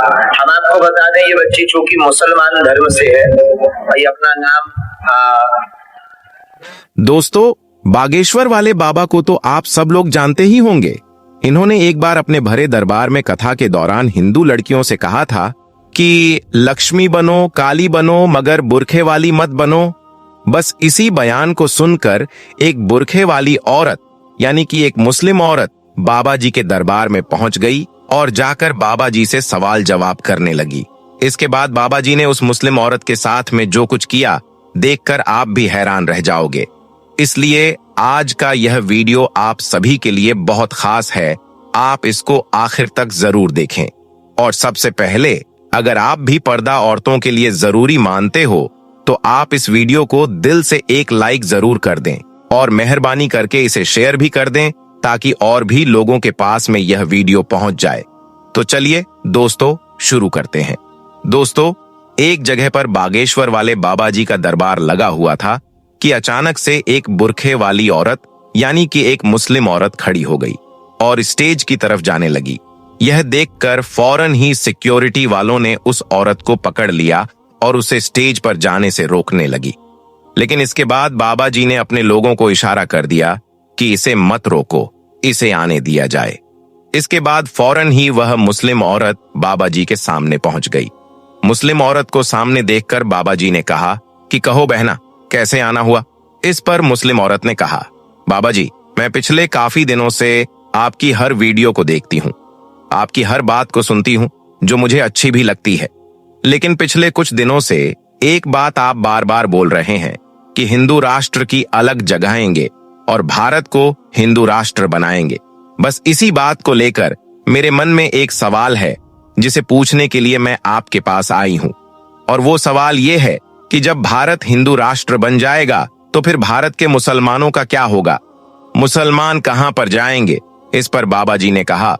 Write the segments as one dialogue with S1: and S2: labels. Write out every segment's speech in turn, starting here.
S1: हम आपको बता दें ये बच्ची चूंकि मुसलमान धर्म से है, भाई अपना नाम
S2: दोस्तों, बागेश्वर वाले बाबा को तो आप सब लोग जानते ही होंगे। इन्होंने एक बार अपने भरे दरबार में कथा के दौरान हिंदू लड़कियों से कहा था कि लक्ष्मी बनो, काली बनो, मगर बुरखे वाली मत बनो। बस इसी बयान को सुनकर एक बुरखे वाली औरत यानी कि एक मुस्लिम औरत बाबा जी के दरबार में पहुंच गई और जाकर बाबा जी से सवाल जवाब करने लगी। इसके बाद बाबा जी ने उस मुस्लिम औरत के साथ में जो कुछ किया देखकर आप भी हैरान रह जाओगे। इसलिए आज का यह वीडियो आप सभी के लिए बहुत खास है, आप इसको आखिर तक जरूर देखें। और सबसे पहले, अगर आप भी पर्दा औरतों के लिए जरूरी मानते हो तो आप इस वीडियो को दिल से एक लाइक जरूर कर दें और मेहरबानी करके इसे शेयर भी कर दें ताकि और भी लोगों के पास में यह वीडियो पहुंच जाए। तो चलिए दोस्तों शुरू करते हैं। दोस्तों, एक जगह पर बागेश्वर वाले बाबा जी का दरबार लगा हुआ था कि अचानक से एक बुरखे वाली औरत यानी कि एक मुस्लिम औरत खड़ी हो गई और स्टेज की तरफ जाने लगी। यह देखकर फौरन ही सिक्योरिटी वालों ने उस औरत को पकड़ लिया और उसे स्टेज पर जाने से रोकने लगी। लेकिन इसके बाद बाबा जी ने अपने लोगों को इशारा कर दिया कि इसे मत रोको, इसे आने दिया जाए। इसके बाद फौरन ही वह मुस्लिम औरत बाबा जी के सामने पहुंच गई। मुस्लिम औरत को सामने देखकर बाबा जी ने कहा कि कहो बहना, कैसे आना हुआ? इस पर मुस्लिम औरत ने कहा, बाबा जी, मैं पिछले काफी दिनों से आपकी हर वीडियो को देखती हूँ, आपकी हर बात को सुनती हूँ जो मुझे अच्छी भी लगती है। लेकिन पिछले कुछ दिनों से एक बात आप बार बार बोल रहे हैं कि हिंदू राष्ट्र की अलग जगाएंगे और भारत को हिंदू राष्ट्र बनाएंगे। बस इसी बात को लेकर मेरे मन में एक सवाल है जिसे पूछने के लिए मैं आपके पास आई हूं। और वो सवाल ये है कि जब भारत हिंदू राष्ट्र बन जाएगा तो फिर भारत के मुसलमानों का क्या होगा? मुसलमान कहां पर जाएंगे? इस पर बाबा जी ने कहा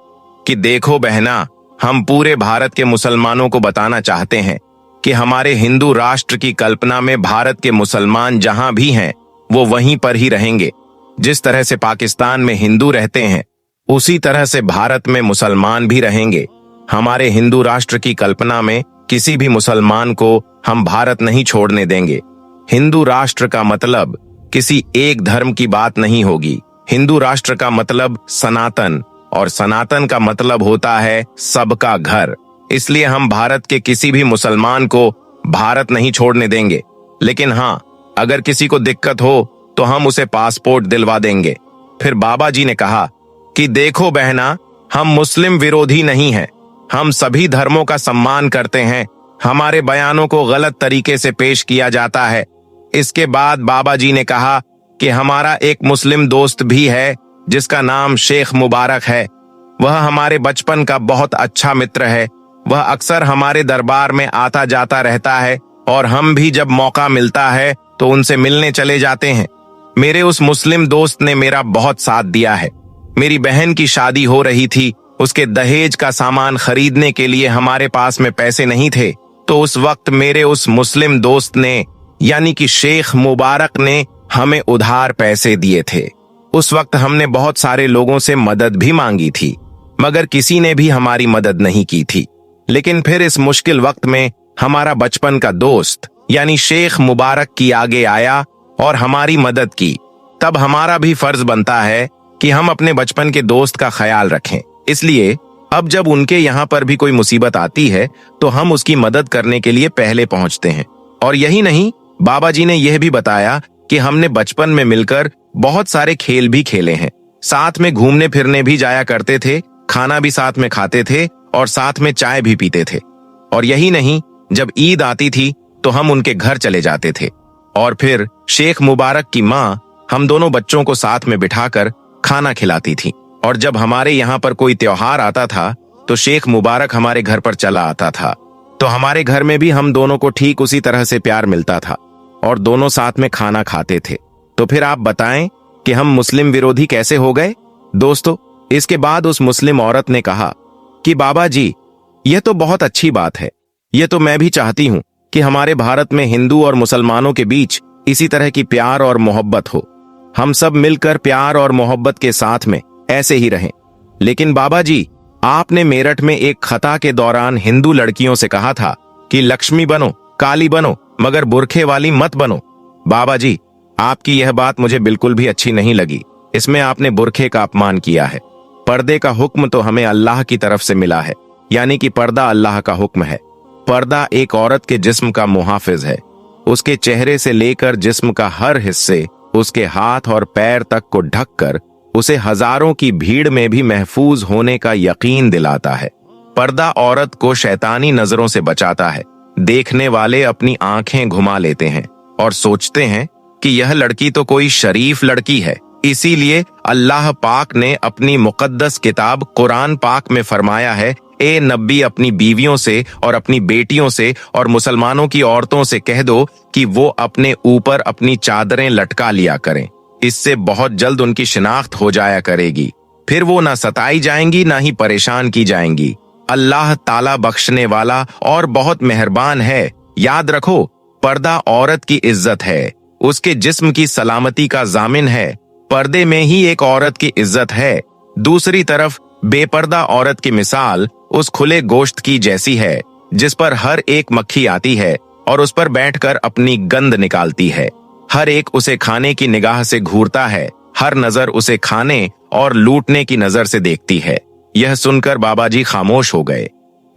S2: कि देखो बहना, हम पूरे भारत के मुसलमानों को बताना चाहते हैं कि हमारे हिंदू राष्ट्र की कल्पना में भारत के मुसलमान जहां भी हैं वो वहीं पर ही रहेंगे। जिस तरह से पाकिस्तान में हिंदू रहते हैं उसी तरह से भारत में मुसलमान भी रहेंगे। हमारे हिंदू राष्ट्र की कल्पना में किसी भी मुसलमान को हम भारत नहीं छोड़ने देंगे। हिंदू राष्ट्र का मतलब किसी एक धर्म की बात नहीं होगी। हिंदू राष्ट्र का मतलब सनातन, और सनातन का मतलब होता है सबका घर। इसलिए हम भारत के किसी भी मुसलमान को भारत नहीं छोड़ने देंगे। लेकिन हाँ, अगर किसी को दिक्कत हो तो हम उसे पासपोर्ट दिलवा देंगे। फिर बाबा जी ने कहा कि देखो बहना, हम मुस्लिम विरोधी नहीं हैं, हम सभी धर्मों का सम्मान करते हैं। हमारे बयानों को गलत तरीके से पेश किया जाता है। इसके बाद बाबा जी ने कहा कि हमारा एक मुस्लिम दोस्त भी है जिसका नाम शेख मुबारक है। वह हमारे बचपन का बहुत अच्छा मित्र है। वह अक्सर हमारे दरबार में आता जाता रहता है और हम भी जब मौका मिलता है तो उनसे मिलने चले जाते हैं। मेरे उस मुस्लिम दोस्त ने मेरा बहुत साथ दिया है। मेरी बहन की शादी हो रही थी, उसके दहेज का सामान खरीदने के लिए हमारे पास में पैसे नहीं थे, तो उस वक्त मेरे उस मुस्लिम दोस्त ने यानी कि शेख मुबारक ने हमें उधार पैसे दिए थे। उस वक्त हमने बहुत सारे लोगों से मदद भी मांगी थी, मगर किसी ने भी हमारी मदद नहीं की थी। लेकिन फिर इस मुश्किल वक्त में हमारा बचपन का दोस्त यानी शेख मुबारक की आगे आया और हमारी मदद की। तब हमारा भी फर्ज बनता है कि हम अपने बचपन के दोस्त का ख्याल रखें। इसलिए अब जब उनके यहाँ पर भी कोई मुसीबत आती है तो हम उसकी मदद करने के लिए पहले पहुंचते हैं। और यही नहीं, बाबा जी ने यह भी बताया कि हमने बचपन में मिलकर बहुत सारे खेल भी खेले हैं, साथ में घूमने फिरने भी जाया करते थे, खाना भी साथ में खाते थे और साथ में चाय भी पीते थे। और यही नहीं, जब ईद आती थी तो हम उनके घर चले जाते थे और फिर शेख मुबारक की माँ हम दोनों बच्चों को साथ में बिठाकर खाना खिलाती थी। और जब हमारे यहाँ पर कोई त्योहार आता था तो शेख मुबारक हमारे घर पर चला आता था, तो हमारे घर में भी हम दोनों को ठीक उसी तरह से प्यार मिलता था और दोनों साथ में खाना खाते थे। तो फिर आप बताएं कि हम मुस्लिम विरोधी कैसे हो गए? दोस्तों, इसके बाद उस मुस्लिम औरत ने कहा कि बाबा जी, यह तो बहुत अच्छी बात है, यह तो मैं भी चाहती हूँ कि हमारे भारत में हिंदू और मुसलमानों के बीच इसी तरह की प्यार और मोहब्बत हो। हम सब मिलकर प्यार और मोहब्बत के साथ में ऐसे ही रहें। लेकिन बाबा जी, आपने मेरठ में एक खता के दौरान हिंदू लड़कियों से कहा था कि लक्ष्मी बनो, काली बनो, मगर बुरखे वाली मत बनो। बाबा जी, आपकी यह बात मुझे बिल्कुल भी अच्छी नहीं लगी। इसमें आपने बुरखे का अपमान किया है। पर्दे का हुक्म तो हमें अल्लाह की तरफ से मिला है, यानी कि पर्दा अल्लाह का हुक्म है। पर्दा एक औरत के जिस्म का मुहाफिज है। उसके चेहरे से लेकर जिस्म का हर हिस्से, उसके हाथ और पैर तक को ढककर उसे हजारों की भीड़ में भी महफूज होने का यकीन दिलाता है। पर्दा औरत को शैतानी नजरों से बचाता है। देखने वाले अपनी आंखें घुमा लेते हैं और सोचते हैं कि यह लड़की तो कोई शरीफ लड़की है। इसीलिए अल्लाह पाक ने अपनी मुकद्दस किताब कुरान पाक में फरमाया है, ए नबी, अपनी बीवियों से और अपनी बेटियों से और मुसलमानों की औरतों से कह दो कि वो अपने ऊपर अपनी चादरें लटका लिया करें। इससे बहुत जल्द उनकी शिनाख्त हो जाया करेगी। फिर वो ना सताई जाएंगी ना ही परेशान की जाएंगी। अल्लाह ताला बख्शने वाला और बहुत मेहरबान है। याद रखो, पर्दा औरत की इज्जत है, उसके जिस्म की सलामती का जामिन है। पर्दे में ही एक औरत की इज्जत है। दूसरी तरफ बेपर्दा औरत की मिसाल उस खुले गोश्त की जैसी है जिस पर हर एक मक्खी आती है और उस पर बैठकर अपनी गंध निकालती है। हर एक उसे खाने की निगाह से घूरता है। हर नजर उसे खाने और लूटने की नजर से देखती है। यह सुनकर बाबा जी खामोश हो गए,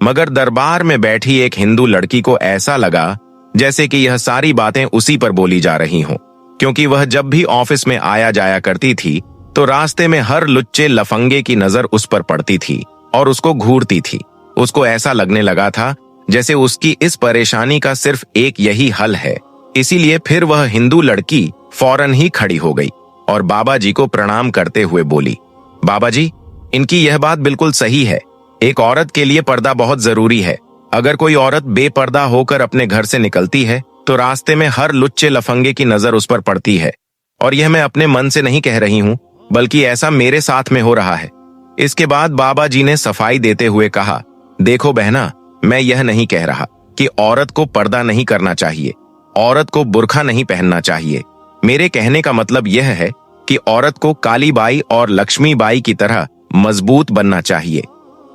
S2: मगर दरबार में बैठी एक हिंदू लड़की को ऐसा लगा जैसे कि यह सारी बातें उसी पर बोली जा रही हों, क्योंकि वह जब भी ऑफिस में आया जाया करती थी तो रास्ते में हर लुच्चे लफंगे की नजर उस पर पड़ती थी और उसको घूरती थी। उसको ऐसा लगने लगा था जैसे उसकी इस परेशानी का सिर्फ एक यही हल है। इसीलिए फिर वह हिंदू लड़की फौरन ही खड़ी हो गई और बाबा जी को प्रणाम करते हुए बोली, बाबा जी, इनकी यह बात बिल्कुल सही है। एक औरत के लिए पर्दा बहुत जरूरी है। अगर कोई औरत बेपर्दा होकर अपने घर से निकलती है तो रास्ते में हर लुच्चे लफंगे की नजर उस पर पड़ती है। और यह मैं अपने मन से नहीं कह रही हूं, बल्कि ऐसा मेरे साथ में हो रहा है। इसके बाद बाबा जी ने सफाई देते हुए कहा, देखो बहना, मैं यह नहीं कह रहा कि औरत को पर्दा नहीं करना चाहिए, औरत को बुर्खा नहीं पहनना चाहिए। मेरे कहने का मतलब यह है कि औरत को काली बाई और लक्ष्मी बाई की तरह मजबूत बनना चाहिए।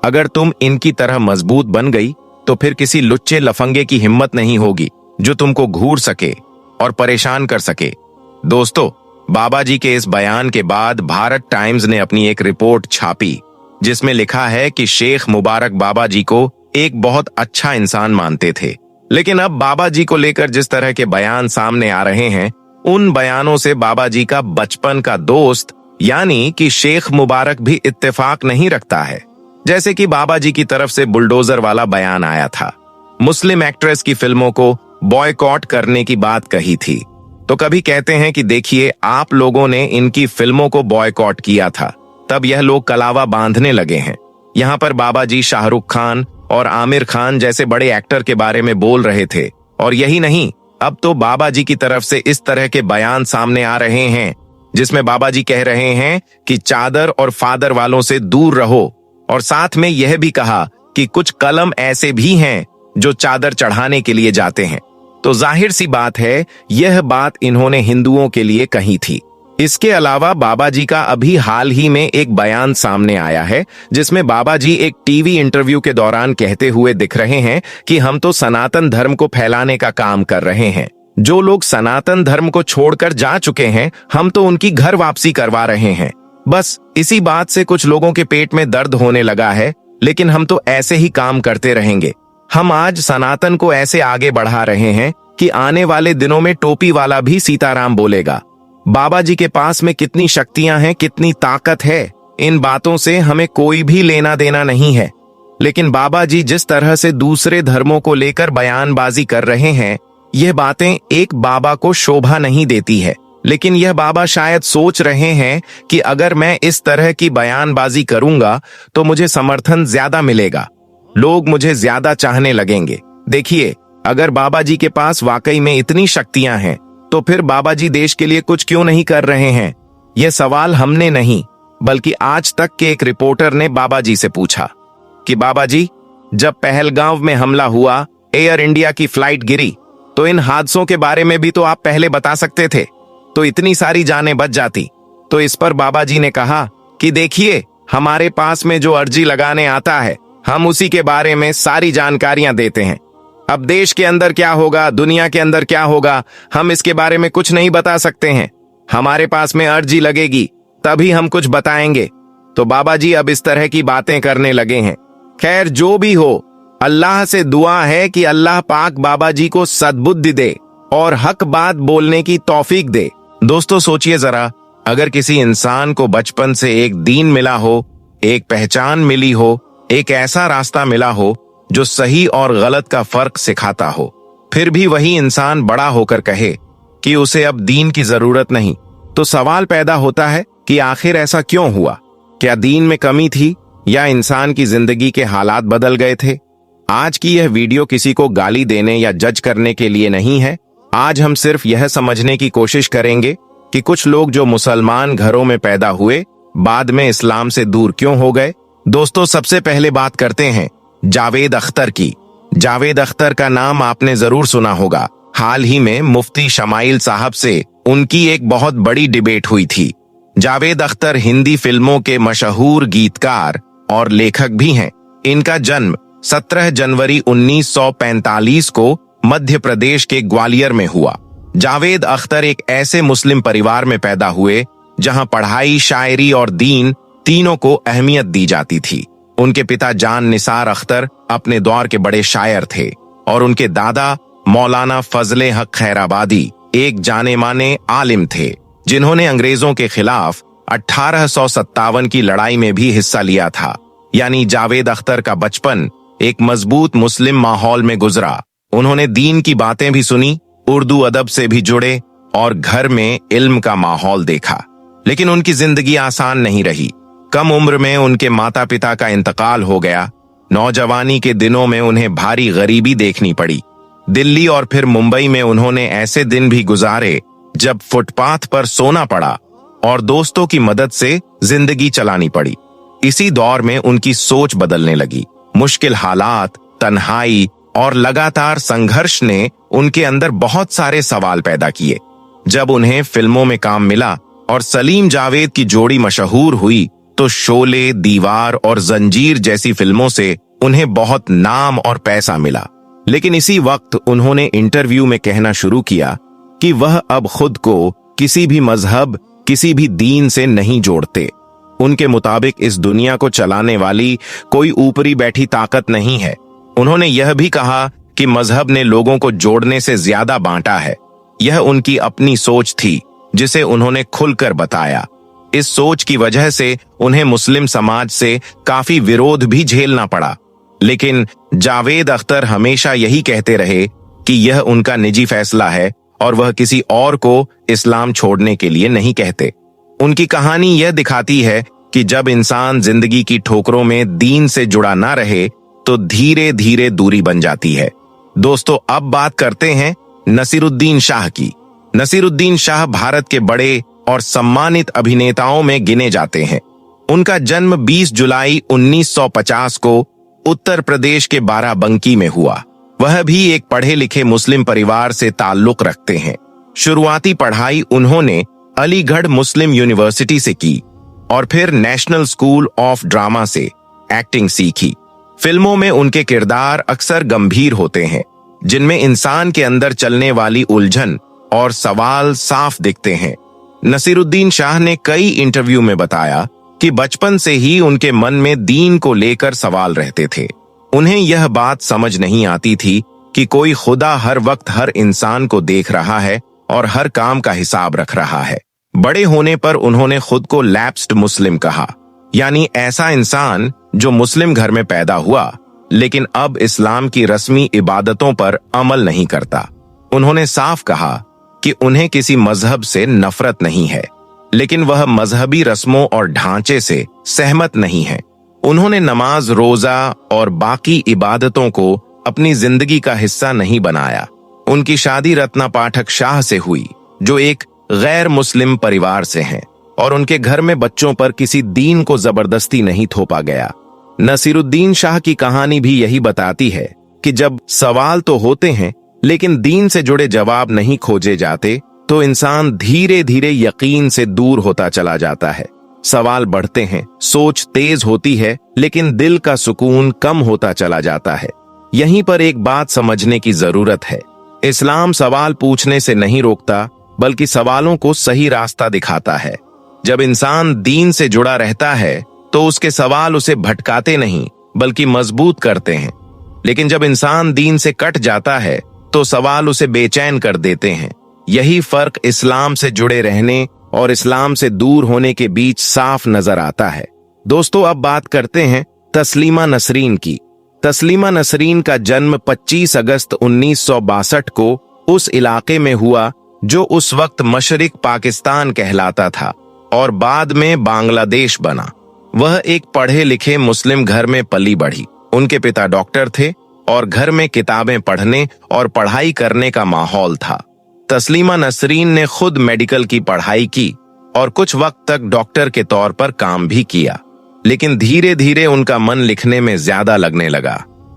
S2: अगर तुम इनकी तरह मजबूत बन गई तो फिर किसी लुच्चे लफंगे की हिम्मत नहीं होगी जो तुमको घूर सके और परेशान कर सके। दोस्तों, बाबा जी के इस बयान के बाद भारत टाइम्स ने अपनी एक रिपोर्ट छापी जिसमें लिखा है कि शेख मुबारक बाबा जी को एक बहुत अच्छा इंसान मानते थे। लेकिन अब बाबा जी को लेकर जिस तरह के बयान सामने आ रहे हैं, उन बयानों से बाबा जी का बचपन का दोस्त यानी कि शेख मुबारक भी इत्तेफाक नहीं रखता है। जैसे कि बाबा जी की तरफ से बुलडोजर वाला बयान आया था, मुस्लिम एक्ट्रेस की फिल्मों को बॉयकॉट करने की बात कही थी, तो कभी कहते हैं कि देखिए, आप लोगों ने इनकी फिल्मों को बॉयकॉट किया था, तब यह लोग कलावा बांधने लगे हैं। यहाँ पर बाबा जी शाहरुख खान और आमिर खान जैसे बड़े एक्टर के बारे में बोल रहे थे। और यही नहीं, अब तो बाबा जी की तरफ से इस तरह के बयान सामने आ रहे हैं जिसमें बाबा जी कह रहे हैं कि चादर और फादर वालों से दूर रहो। और साथ में यह भी कहा कि कुछ कलम ऐसे भी हैं जो चादर चढ़ाने के लिए जाते हैं। तो जाहिर सी बात है, यह बात इन्होंने हिंदुओं के लिए कही थी। इसके अलावा बाबा जी का अभी हाल ही में एक बयान सामने आया है जिसमें बाबा जी एक टीवी इंटरव्यू के दौरान कहते हुए दिख रहे हैं कि हम तो सनातन धर्म को फैलाने का काम कर रहे हैं। जो लोग सनातन धर्म को छोड़कर जा चुके हैं, हम तो उनकी घर वापसी करवा रहे हैं। बस इसी बात से कुछ लोगों के पेट में दर्द होने लगा है, लेकिन हम तो ऐसे ही काम करते रहेंगे। हम आज सनातन को ऐसे आगे बढ़ा रहे हैं कि आने वाले दिनों में टोपी वाला भी सीताराम बोलेगा। बाबा जी के पास में कितनी शक्तियां हैं, कितनी ताकत है, इन बातों से हमें कोई भी लेना देना नहीं है। लेकिन बाबा जी जिस तरह से दूसरे धर्मों को लेकर बयानबाजी कर रहे हैं, यह बातें एक बाबा को शोभा नहीं देती है। लेकिन यह बाबा शायद सोच रहे हैं कि अगर मैं इस तरह की बयानबाजी करूंगा तो मुझे समर्थन ज्यादा मिलेगा, लोग मुझे ज्यादा चाहने लगेंगे। देखिए, अगर बाबा जी के पास वाकई में इतनी शक्तियां हैं तो फिर बाबा जी देश के लिए कुछ क्यों नहीं कर रहे हैं? यह सवाल हमने नहीं, बल्कि आज तक के एक रिपोर्टर ने बाबा जी से पूछा कि बाबा जी, जब पहलगांव में हमला हुआ, एयर इंडिया की फ्लाइट गिरी, तो इन हादसों के बारे में भी तो आप पहले बता सकते थे, तो इतनी सारी जानें बच जाती। तो इस पर बाबा जी ने कहा कि देखिए, हमारे पास में जो अर्जी लगाने आता है हम उसी के बारे में सारी जानकारियां देते हैं। अब देश के अंदर क्या होगा, दुनिया के अंदर क्या होगा, हम इसके बारे में कुछ नहीं बता सकते हैं। हमारे पास में अर्जी लगेगी तभी हम कुछ बताएंगे। तो बाबा जी अब इस तरह की बातें करने लगे हैं। खैर जो भी हो, अल्लाह से दुआ है कि अल्लाह पाक बाबा जी को सद्बुद्धि दे और हक बात बोलने की तौफीक दे। दोस्तों सोचिए जरा, अगर किसी इंसान को बचपन से एक दीन मिला हो, एक पहचान मिली हो, एक ऐसा रास्ता मिला हो जो सही और गलत का फर्क सिखाता हो, फिर भी वही इंसान बड़ा होकर कहे कि उसे अब दीन की जरूरत नहीं, तो सवाल पैदा होता है कि आखिर ऐसा क्यों हुआ? क्या दीन में कमी थी या इंसान की जिंदगी के हालात बदल गए थे? आज की यह वीडियो किसी को गाली देने या जज करने के लिए नहीं है। आज हम सिर्फ यह समझने की कोशिश करेंगे कि कुछ लोग जो मुसलमान घरों में पैदा हुए बाद में इस्लाम से दूर क्यों हो गए। दोस्तों सबसे पहले बात करते हैं जावेद अख्तर की। जावेद अख्तर का नाम आपने जरूर सुना होगा। हाल ही में मुफ्ती शमाइल साहब से उनकी एक बहुत बड़ी डिबेट हुई थी। जावेद अख्तर हिंदी फिल्मों के मशहूर गीतकार और लेखक भी हैं। इनका जन्म 17 जनवरी 1945 को मध्य प्रदेश के ग्वालियर में हुआ। जावेद अख्तर एक ऐसे मुस्लिम परिवार में पैदा हुए जहां पढ़ाई, शायरी और दीन तीनों को अहमियत दी जाती थी। उनके पिता जान निसार अख्तर अपने दौर के बड़े शायर थे और उनके दादा मौलाना फजले हक खैराबादी एक जाने माने आलिम थे, जिन्होंने अंग्रेजों के खिलाफ 1857 की लड़ाई में भी हिस्सा लिया था। यानी जावेद अख्तर का बचपन एक मजबूत मुस्लिम माहौल में गुजरा। उन्होंने दीन की बातें भी सुनी, उर्दू अदब से भी जुड़े और घर में इल्म का माहौल देखा। लेकिन उनकी जिंदगी आसान नहीं रही। कम उम्र में उनके माता पिता का इंतकाल हो गया। नौजवानी के दिनों में उन्हें भारी गरीबी देखनी पड़ी। दिल्ली और फिर मुंबई में उन्होंने ऐसे दिन भी गुजारे जब फुटपाथ पर सोना पड़ा और दोस्तों की मदद से जिंदगी चलानी पड़ी। इसी दौर में उनकी सोच बदलने लगी। मुश्किल हालात, तन्हाई और लगातार संघर्ष ने उनके अंदर बहुत सारे सवाल पैदा किए। जब उन्हें फिल्मों में काम मिला और सलीम जावेद की जोड़ी मशहूर हुई तो शोले, दीवार और जंजीर जैसी फिल्मों से उन्हें बहुत नाम और पैसा मिला। लेकिन इसी वक्त उन्होंने इंटरव्यू में कहना शुरू किया कि वह अब खुद को किसी भी मजहब, किसी भी दीन से नहीं जोड़ते। उनके मुताबिक इस दुनिया को चलाने वाली कोई ऊपरी बैठी ताकत नहीं है। उन्होंने यह भी कहा कि मजहब ने लोगों को जोड़ने से ज्यादा बांटा है। यह उनकी अपनी सोच थी जिसे उन्होंने खुलकर बताया। इस सोच की वजह से उन्हें मुस्लिम समाज से काफी विरोध भी झेलना पड़ा। लेकिन जावेद अख्तर हमेशा यही कहते रहे कि यह उनका निजी फैसला है और वह किसी और को इस्लाम छोड़ने के लिए नहीं कहते। उनकी कहानी यह दिखाती है कि जब इंसान जिंदगी की ठोकरों में दीन से जुड़ा ना रहे तो धीरे धीरे दूरी बन जाती है। दोस्तों अब बात करते हैं नसीरुद्दीन शाह की। नसीरुद्दीन शाह भारत के बड़े और सम्मानित अभिनेताओं में गिने जाते हैं। उनका जन्म 20 जुलाई 1950 को उत्तर प्रदेश के बाराबंकी में हुआ। वह भी एक पढ़े लिखे मुस्लिम परिवार से ताल्लुक रखते हैं। शुरुआती पढ़ाई उन्होंने अलीगढ़ मुस्लिम यूनिवर्सिटी से की और फिर नेशनल स्कूल ऑफ ड्रामा से एक्टिंग सीखी। फिल्मों में उनके किरदार अक्सर गंभीर होते हैं, जिनमें इंसान के अंदर चलने वाली उलझन और सवाल साफ दिखते हैं। नसीरुद्दीन शाह ने कई इंटरव्यू में बताया कि बचपन से ही उनके मन में दीन को लेकर सवाल रहते थे। उन्हें यह बात समझ नहीं आती थी कि कोई खुदा हर वक्त हर इंसान को देख रहा है और हर काम का हिसाब रख रहा है। बड़े होने पर उन्होंने खुद को लैप्स्ड मुस्लिम कहा, यानी ऐसा इंसान जो मुस्लिम घर में पैदा हुआ लेकिन अब इस्लाम की रस्मी इबादतों पर अमल नहीं करता। उन्होंने साफ कहा कि उन्हें किसी मजहब से नफरत नहीं है, लेकिन वह मजहबी रस्मों और ढांचे से सहमत नहीं है। उन्होंने नमाज, रोजा और बाकी इबादतों को अपनी जिंदगी का हिस्सा नहीं बनाया। उनकी शादी रत्ना पाठक शाह से हुई, जो एक गैर मुस्लिम परिवार से हैं, और उनके घर में बच्चों पर किसी दीन को जबरदस्ती नहीं थोपा गया। नसीरुद्दीन शाह की कहानी भी यही बताती है कि जब सवाल तो होते हैं लेकिन दीन से जुड़े जवाब नहीं खोजे जाते तो इंसान धीरे धीरे यकीन से दूर होता चला जाता है। सवाल बढ़ते हैं, सोच तेज होती है, लेकिन दिल का सुकून कम होता चला जाता है। यहीं पर एक बात समझने की जरूरत है। इस्लाम सवाल पूछने से नहीं रोकता, बल्कि सवालों को सही रास्ता दिखाता है। जब इंसान दीन से जुड़ा रहता है तो उसके सवाल उसे भटकाते नहीं, बल्कि मजबूत करते हैं। लेकिन जब इंसान दीन से कट जाता है तो सवाल उसे बेचैन कर देते हैं। यही फर्क इस्लाम से जुड़े रहने और इस्लाम से दूर होने के बीच साफ नजर आता है। दोस्तों, अब बात करते हैं तस्लीमा नसरीन की। तस्लीमा नसरीन का जन्म 25 अगस्त 1962 को उस इलाके में हुआ जो उस वक्त मशरिक पाकिस्तान कहलाता था और बाद में बांग्लादेश बना। वह एक पढ़े लिखे मुस्लिम घर में पली बढ़ी। उनके पिता डॉक्टर थे और घर में किताबें पढ़ने और पढ़ाई करने का माहौल था। तस्लीमा नसरीन ने खुद मेडिकल की पढ़ाई की और कुछ वक्त तक डॉक्टर के तौर पर काम भी किया, लेकिन धीरे धीरे उनका मन लिखने में ज्यादा लगने लगा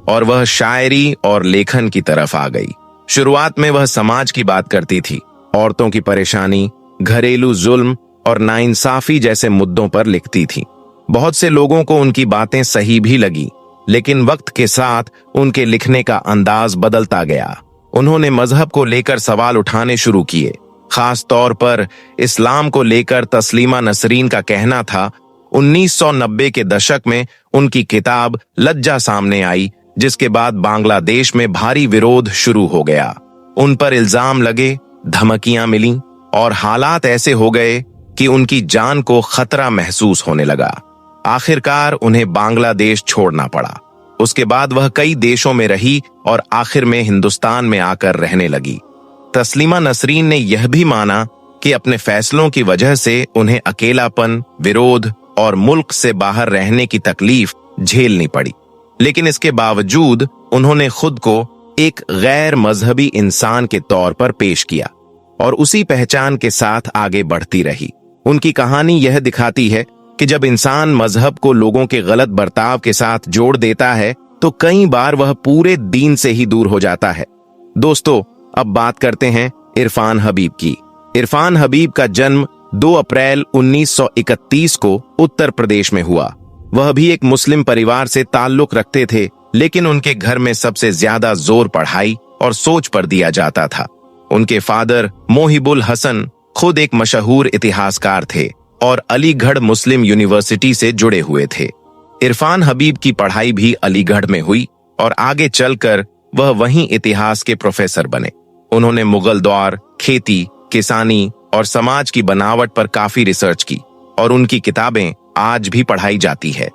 S2: और वह शायरी और लेखन की तरफ आ गई। शुरुआत में वह समाज की बात करती थी, औरतों की परेशानी, घरेलू जुल्म और नाइंसाफी जैसे मुद्दों पर लिखती थी। बहुत से लोगों को उनकी बातें सही भी लगी, लेकिन वक्त के साथ उनके लिखने का अंदाज बदलता गया। उन्होंने मजहब को लेकर सवाल उठाने शुरू किए, खास तौर पर इस्लाम को लेकर। तस्लीमा नसरीन का कहना था 1990 के दशक में उनकी किताब लज्जा सामने आई, जिसके बाद बांग्लादेश में भारी विरोध शुरू हो गया। उन पर इल्जाम लगे, धमकियां मिलीं और हालात ऐसे हो गए कि उनकी जान को खतरा महसूस होने लगा। आखिरकार उन्हें बांग्लादेश छोड़ना पड़ा। उसके बाद वह कई देशों में रही और आखिर में हिंदुस्तान में आकर रहने लगी। तस्लीमा नसरीन ने यह भी माना कि अपने फैसलों की वजह से उन्हें अकेलापन, विरोध और मुल्क से बाहर रहने की तकलीफ झेलनी पड़ी, लेकिन इसके बावजूद उन्होंने खुद को एक गैर मजहबी इंसान के तौर पर पेश किया और उसी पहचान के साथ आगे बढ़ती रही। उनकी कहानी यह दिखाती है कि जब इंसान मजहब को लोगों के गलत बर्ताव के साथ जोड़ देता है तो कई बार वह पूरे दीन से ही दूर हो जाता है। दोस्तों, अब बात करते हैं इरफान हबीब की। इरफान हबीब का जन्म 2 अप्रैल 1931 को उत्तर प्रदेश में हुआ। वह भी एक मुस्लिम परिवार से ताल्लुक रखते थे, लेकिन उनके घर में सबसे ज्यादा जोर पढ़ाई और सोच पर दिया जाता था। उनके फादर मोहिबुल हसन खुद एक मशहूर इतिहासकार थे और अलीगढ़ मुस्लिम यूनिवर्सिटी से जुड़े हुए थे। इरफान हबीब की पढ़ाई भी अलीगढ़ में हुई और आगे चलकर वह वहीं इतिहास के प्रोफेसर बने। उन्होंने मुगल दौर, खेती, किसानी और समाज की बनावट पर काफी रिसर्च की और उनकी किताबें आज भी पढ़ाई जाती है।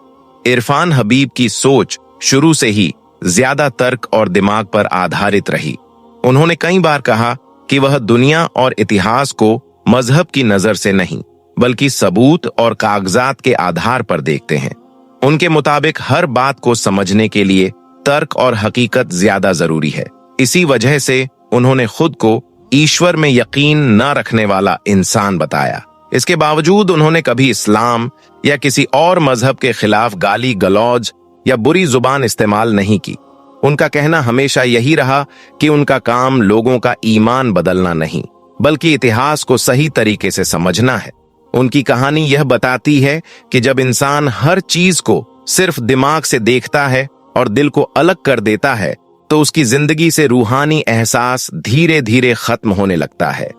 S2: इरफान हबीब की सोच शुरू से ही ज्यादा तर्क और दिमाग पर आधारित रही। उन्होंने कई बार कहा कि वह दुनिया और इतिहास को मजहब की नजर से नहीं, बल्कि सबूत और कागजात के आधार पर देखते हैं। उनके मुताबिक हर बात को समझने के लिए तर्क और हकीकत ज्यादा जरूरी है। इसी वजह से उन्होंने खुद को ईश्वर में यकीन न रखने वाला इंसान बताया। इसके बावजूद उन्होंने कभी इस्लाम या किसी और मजहब के खिलाफ गाली गलौज या बुरी जुबान इस्तेमाल नहीं की। उनका कहना हमेशा यही रहा कि उनका काम लोगों का ईमान बदलना नहीं, बल्कि इतिहास को सही तरीके से समझना है। उनकी कहानी यह बताती है कि जब इंसान हर चीज को सिर्फ दिमाग से देखता है और दिल को अलग कर देता है, तो उसकी जिंदगी से रूहानी एहसास धीरे धीरे खत्म होने लगता है।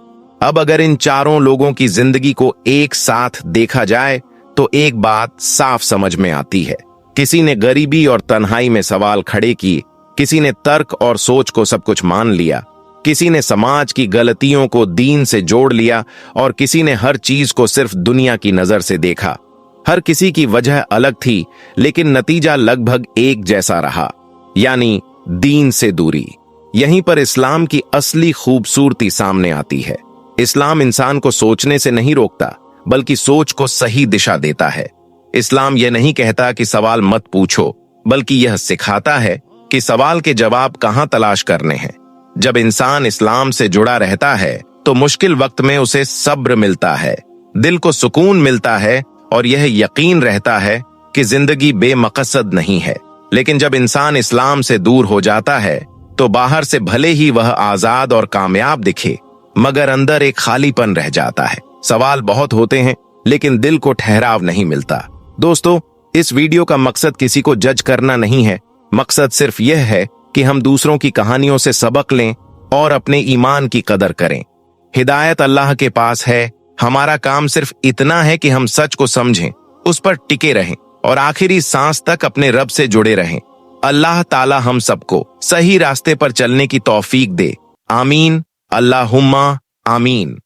S2: अब अगर इन चारों लोगों की जिंदगी को एक साथ देखा जाए तो एक बात साफ समझ में आती है। किसी ने गरीबी और तन्हाई में सवाल खड़े किए, किसी ने तर्क और सोच को सब कुछ मान लिया, किसी ने समाज की गलतियों को दीन से जोड़ लिया और किसी ने हर चीज को सिर्फ दुनिया की नजर से देखा। हर किसी की वजह अलग थी, लेकिन नतीजा लगभग एक जैसा रहा, यानी दीन से दूरी। यहीं पर इस्लाम की असली खूबसूरती सामने आती है। इस्लाम इंसान को सोचने से नहीं रोकता, बल्कि सोच को सही दिशा देता है। इस्लाम यह नहीं कहता कि सवाल मत पूछो, बल्कि यह सिखाता है कि सवाल के जवाब कहां तलाश करने हैं। जब इंसान इस्लाम से जुड़ा रहता है तो मुश्किल वक्त में उसे सब्र मिलता है, दिल को सुकून मिलता है और यह यकीन रहता है कि जिंदगी बेमकसद नहीं है। लेकिन जब इंसान इस्लाम से दूर हो जाता है तो बाहर से भले ही वह आजाद और कामयाब दिखे, मगर अंदर एक खालीपन रह जाता है। सवाल बहुत होते हैं, लेकिन दिल को ठहराव नहीं मिलता। दोस्तों, इस वीडियो का मकसद किसी को जज करना नहीं है। मकसद सिर्फ यह है कि हम दूसरों की कहानियों से सबक लें और अपने ईमान की कदर करें। हिदायत अल्लाह के पास है। हमारा काम सिर्फ इतना है कि हम सच को समझें, उस पर टिके रहें और आखिरी सांस तक अपने रब से जुड़े रहें। अल्लाह ताला हम सबको सही रास्ते पर चलने की तौफीक दे। आमीन, अल्लाहुम्मा आमीन।